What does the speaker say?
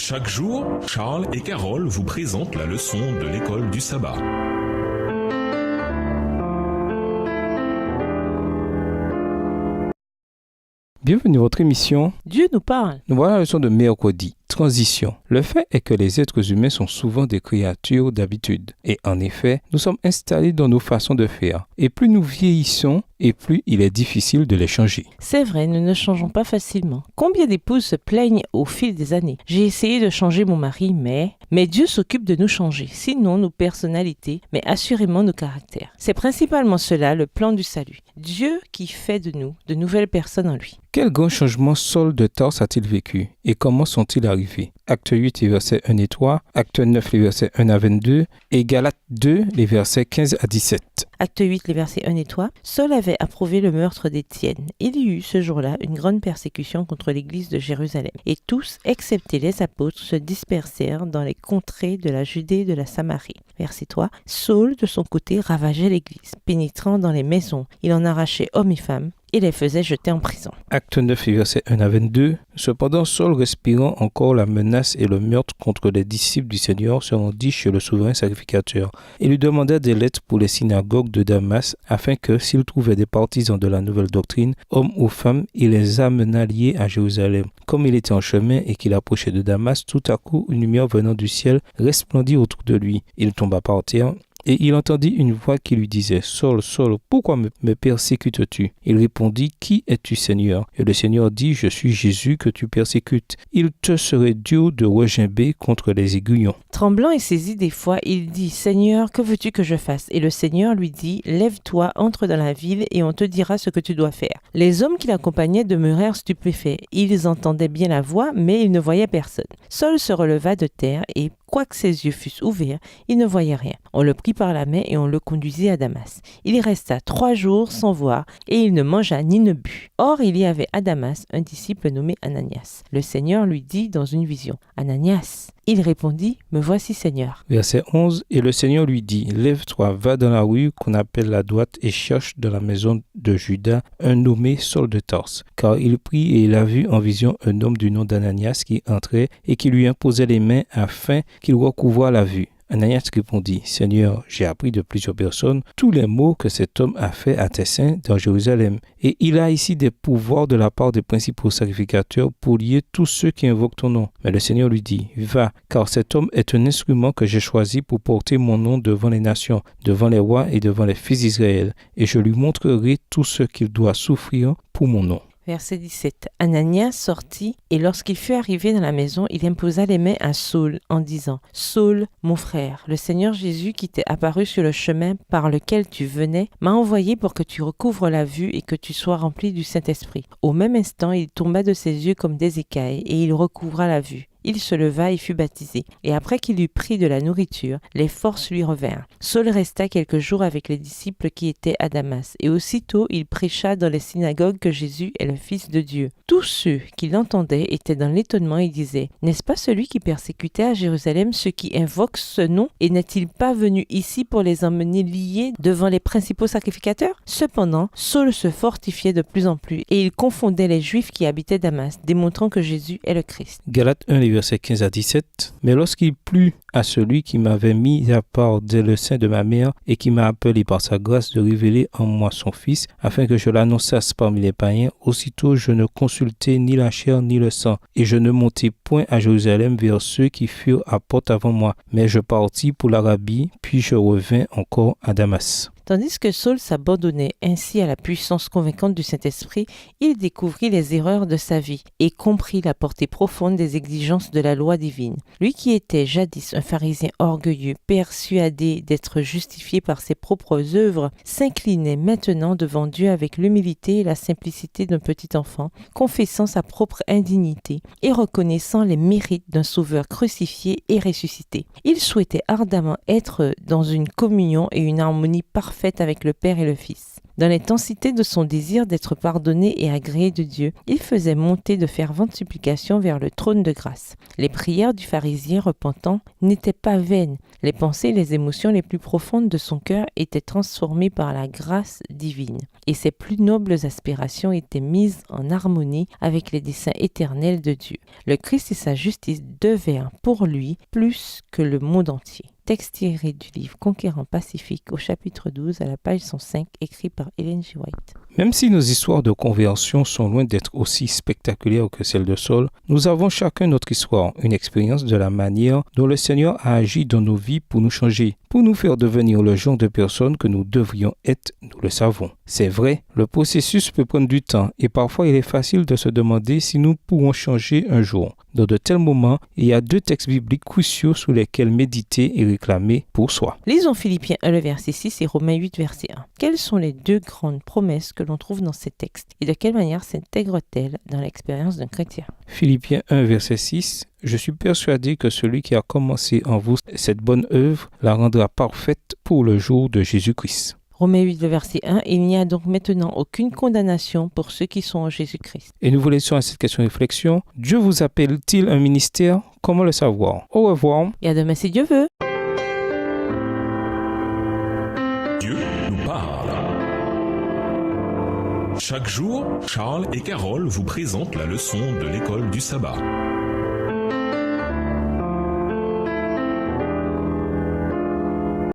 Chaque jour, Charles et Carole vous présentent la leçon de l'école du sabbat. Bienvenue à votre émission. Dieu nous parle. Nous voilà la leçon de mercredi. Transition. Le fait est que les êtres humains sont souvent des créatures d'habitude. Et en effet, nous sommes installés dans nos façons de faire. Et plus nous vieillissons, et plus il est difficile de les changer. C'est vrai, nous ne changeons pas facilement. Combien d'épouses se plaignent au fil des années? J'ai essayé de changer mon mari, mais Dieu s'occupe de nous changer. Sinon nos personnalités, mais assurément nos caractères. C'est principalement cela le plan du salut. Dieu qui fait de nous de nouvelles personnes en lui. Quel grand changement Saul de Tarse a-t-il vécu et comment sont-ils arrivés? Acte 8, les versets 1 et 3, Acte 9, les versets 1 à 22 et Galates 2, les versets 15 à 17. Acte 8, les versets 1 et 3. Saul avait approuvé le meurtre d'Étienne. Il y eut ce jour-là une grande persécution contre l'église de Jérusalem. Et tous, excepté les apôtres, se dispersèrent dans les contrées de la Judée et de la Samarie. Verset 3. Saul, de son côté, ravageait l'église, pénétrant dans les maisons. Il en arrachait hommes et femmes et les faisait jeter en prison. Acte 9, les versets 1 à 22. Cependant, Saul, respirant encore la menace et le meurtre contre les disciples du Seigneur, se rendit chez le souverain sacrificateur et lui demanda des lettres pour les synagogues de Damas, afin que, s'il trouvait des partisans de la nouvelle doctrine, hommes ou femmes, il les amenât liés à Jérusalem. Comme il était en chemin et qu'il approchait de Damas, tout à coup, une lumière venant du ciel resplendit autour de lui. Il tomba par terre. Et il entendit une voix qui lui disait « Saul, Saul, pourquoi me persécutes-tu » Il répondit « Qui es-tu, Seigneur » Et le Seigneur dit « Je suis Jésus que tu persécutes. Il te serait dur de regimber contre les aiguillons. » Tremblant et saisi d'effroi, il dit « Seigneur, que veux-tu que je fasse » Et le Seigneur lui dit « Lève-toi, entre dans la ville et on te dira ce que tu dois faire. » Les hommes qui l'accompagnaient demeurèrent stupéfaits. Ils entendaient bien la voix, mais ils ne voyaient personne. Saul se releva de terre et, quoique ses yeux fussent ouverts, il ne voyait rien. On le prit par la main et on le conduisit à Damas. Il y resta 3 jours sans voir et il ne mangea ni ne but. Or, il y avait à Damas un disciple nommé Ananias. Le Seigneur lui dit dans une vision « Ananias !» Il répondit « Me voici, Seigneur. » Verset 11. Et le Seigneur lui dit « Lève-toi, va dans la rue qu'on appelle la droite et cherche dans la maison de Judas un nommé Saul de Tarse. Car il prit et il a vu en vision un homme du nom d'Ananias qui entrait et qui lui imposait les mains afin qu'il recouvre la vue. » Ananias répondit, « Seigneur, j'ai appris de plusieurs personnes tous les maux que cet homme a fait à tes saints dans Jérusalem. Et il a ici des pouvoirs de la part des principaux sacrificateurs pour lier tous ceux qui invoquent ton nom. » Mais le Seigneur lui dit, « Va, car cet homme est un instrument que j'ai choisi pour porter mon nom devant les nations, devant les rois et devant les fils d'Israël. Et je lui montrerai tout ce qu'il doit souffrir pour mon nom. » Verset 17. Ananias sortit et lorsqu'il fut arrivé dans la maison, il imposa les mains à Saul en disant « Saul, mon frère, le Seigneur Jésus qui t'est apparu sur le chemin par lequel tu venais m'a envoyé pour que tu recouvres la vue et que tu sois rempli du Saint-Esprit. » Au même instant, il tomba de ses yeux comme des écailles et il recouvra la vue. Il se leva et fut baptisé. Et après qu'il eut pris de la nourriture, les forces lui revinrent. Saul resta quelques jours avec les disciples qui étaient à Damas. Et aussitôt il prêcha dans les synagogues que Jésus est le Fils de Dieu. Tous ceux qui l'entendaient étaient dans l'étonnement et disaient « N'est-ce pas celui qui persécutait à Jérusalem ceux qui invoquent ce nom? Et n'est-il pas venu ici pour les emmener liés devant les principaux sacrificateurs ?» Cependant, Saul se fortifiait de plus en plus et il confondait les Juifs qui habitaient Damas, démontrant que Jésus est le Christ. Galates 1, les versets 15 à 17. Mais lorsqu'il plut à celui qui m'avait mis à part dès le sein de ma mère et qui m'a appelé par sa grâce de révéler en moi son Fils, afin que je l'annonçasse parmi les païens, aussitôt je ne consultai ni la chair ni le sang, et je ne montai point à Jérusalem vers ceux qui furent à porte avant moi, mais je partis pour l'Arabie, puis je revins encore à Damas. Tandis que Saul s'abandonnait ainsi à la puissance convaincante du Saint-Esprit, il découvrit les erreurs de sa vie et comprit la portée profonde des exigences de la loi divine. Lui qui était jadis un pharisien orgueilleux, persuadé d'être justifié par ses propres œuvres, s'inclinait maintenant devant Dieu avec l'humilité et la simplicité d'un petit enfant, confessant sa propre indignité et reconnaissant les mérites d'un sauveur crucifié et ressuscité. Il souhaitait ardemment être dans une communion et une harmonie parfaite avec le Père et le Fils. Dans l'intensité de son désir d'être pardonné et agréé de Dieu, il faisait monter de ferventes supplications vers le trône de grâce. Les prières du pharisien repentant n'étaient pas vaines. Les pensées et les émotions les plus profondes de son cœur étaient transformées par la grâce divine, et ses plus nobles aspirations étaient mises en harmonie avec les desseins éternels de Dieu. Le Christ et sa justice devinrent pour lui plus que le monde entier. Texte tiré du livre Conquérant Pacifique au chapitre 12 à la page 105, écrit par Ellen G. White. Même si nos histoires de conversion sont loin d'être aussi spectaculaires que celles de Saul, nous avons chacun notre histoire, une expérience de la manière dont le Seigneur a agi dans nos vies pour nous changer, pour nous faire devenir le genre de personnes que nous devrions être, nous le savons. C'est vrai, le processus peut prendre du temps et parfois il est facile de se demander si nous pourrons changer un jour. Dans de tels moments, il y a 2 textes bibliques cruciaux sur lesquels méditer et réclamer pour soi. Lisons Philippiens 1, le verset 6 et Romains 8, verset 1. Quelles sont les 2 grandes promesses que l'on trouve dans ces textes et de quelle manière s'intègrent-elles dans l'expérience d'un chrétien? Philippiens 1, verset 6. Je suis persuadé que celui qui a commencé en vous cette bonne œuvre la rendra parfaite pour le jour de Jésus-Christ. Romains 8, le verset 1, il n'y a donc maintenant aucune condamnation pour ceux qui sont en Jésus-Christ. Et nous vous laissons à cette question-réflexion. Dieu vous appelle-t-il un ministère? Comment le savoir? Au revoir. Et à demain si Dieu veut. Dieu nous parle. Chaque jour, Charles et Carole vous présentent la leçon de l'école du sabbat.